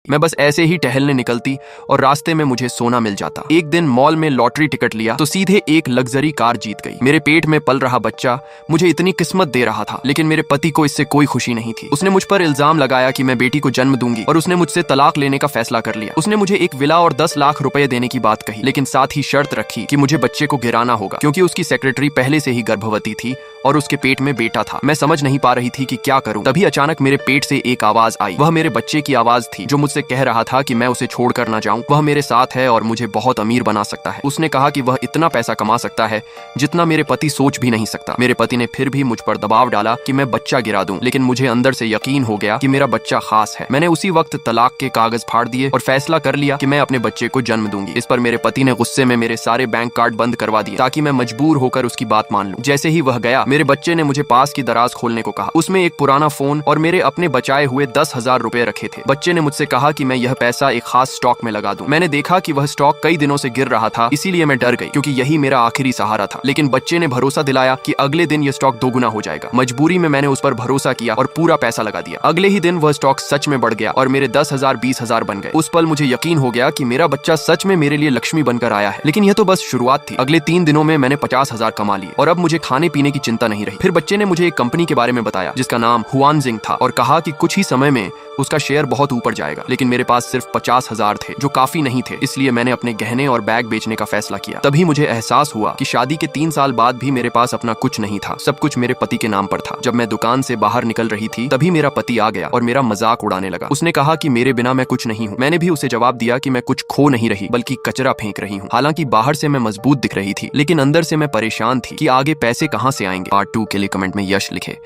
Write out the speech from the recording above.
मैं बस ऐसे ही टहलने निकलती और रास्ते में मुझे सोना मिल जाता। एक दिन मॉल में लॉटरी टिकट लिया तो सीधे एक लग्जरी कार जीत गई। मेरे पेट में पल रहा बच्चा मुझे इतनी किस्मत दे रहा था, लेकिन मेरे पति को इससे कोई खुशी नहीं थी। उसने मुझ पर इल्जाम लगाया कि मैं बेटी को जन्म दूंगी और उसने मुझसे तलाक लेने का फैसला कर लिया। उसने मुझे एक विला और 10 लाख रुपए देने की बात कही, लेकिन साथ ही शर्त रखी कि मुझे बच्चे को गिराना होगा क्योंकि उसकी सेक्रेटरी पहले से ही गर्भवती थी और उसके पेट में बेटा था। मैं समझ नहीं पा रही थी कि क्या करूं। तभी अचानक मेरे पेट से एक आवाज आई। वह मेरे बच्चे की आवाज थी जो मुझसे कह रहा था कि मैं उसे छोड़कर ना जाऊं। वह मेरे साथ है और मुझे बहुत अमीर बना सकता है। उसने कहा कि वह इतना पैसा कमा सकता है जितना मेरे पति सोच भी नहीं सकता। मेरे पति ने फिर भी मुझ पर दबाव डाला कि मैं बच्चा गिरा दूं, लेकिन मुझे अंदर से यकीन हो गया कि मेरा बच्चा खास है। मैंने उसी वक्त तलाक के कागज फाड़ दिए और फैसला कर लिया कि मैं अपने बच्चे को जन्म दूंगी। इस पर मेरे पति ने गुस्से में मेरे सारे बैंक कार्ड बंद करवा दिए ताकि मैं मजबूर होकर उसकी बात मान लूं। जैसे ही वह गया, मेरे बच्चे ने मुझे पास की दराज खोलने को कहा। उसमें एक पुराना फोन और मेरे अपने बचाए हुए 10,000 रुपए रखे थे। बच्चे ने मुझसे कहा कि मैं यह पैसा एक खास स्टॉक में लगा दूं। मैंने देखा कि वह स्टॉक कई दिनों से गिर रहा था, इसीलिए मैं डर गई क्योंकि यही मेरा आखिरी सहारा था। लेकिन बच्चे ने भरोसा दिलाया कि अगले दिन यह स्टॉक दोगुना हो जाएगा। मजबूरी में मैंने उस पर भरोसा किया और पूरा पैसा लगा दिया। अगले ही दिन वह स्टॉक सच में बढ़ गया और मेरे 10,000 20,000 बन गए। उस पल मुझे यकीन हो गया कि मेरा बच्चा सच में मेरे लिए लक्ष्मी बनकर आया है। लेकिन यह तो बस शुरुआत थी। अगले 3 दिनों में मैंने 50,000 कमा लिए और अब मुझे खाने पीने की चिंता नहीं रही। फिर बच्चे ने मुझे एक कंपनी के बारे में बताया जिसका नाम हुआनजिंग था और कहा कि कुछ ही समय में उसका शेयर बहुत ऊपर जाएगा। लेकिन मेरे पास सिर्फ 50,000 थे जो काफी नहीं थे, इसलिए मैंने अपने गहने और बैग बेचने का फैसला किया। तभी मुझे एहसास हुआ कि शादी के 3 साल बाद भी मेरे पास अपना कुछ नहीं था। सब कुछ मेरे पति के नाम पर था। जब मैं दुकान से बाहर निकल रही थी तभी मेरा पति आ गया और मेरा मजाक उड़ाने लगा। उसने कहा कि मेरे बिना मैं कुछ नहीं हूँ। मैंने भी उसे जवाब दिया कि मैं कुछ खो नहीं रही बल्कि कचरा फेंक रही हूँ। हालांकि बाहर से मैं मजबूत दिख रही थी, लेकिन अंदर से मैं परेशान थी कि आगे पैसे कहाँ से आएंगे। पार्ट 2 के लिए कमेंट में यश लिखे।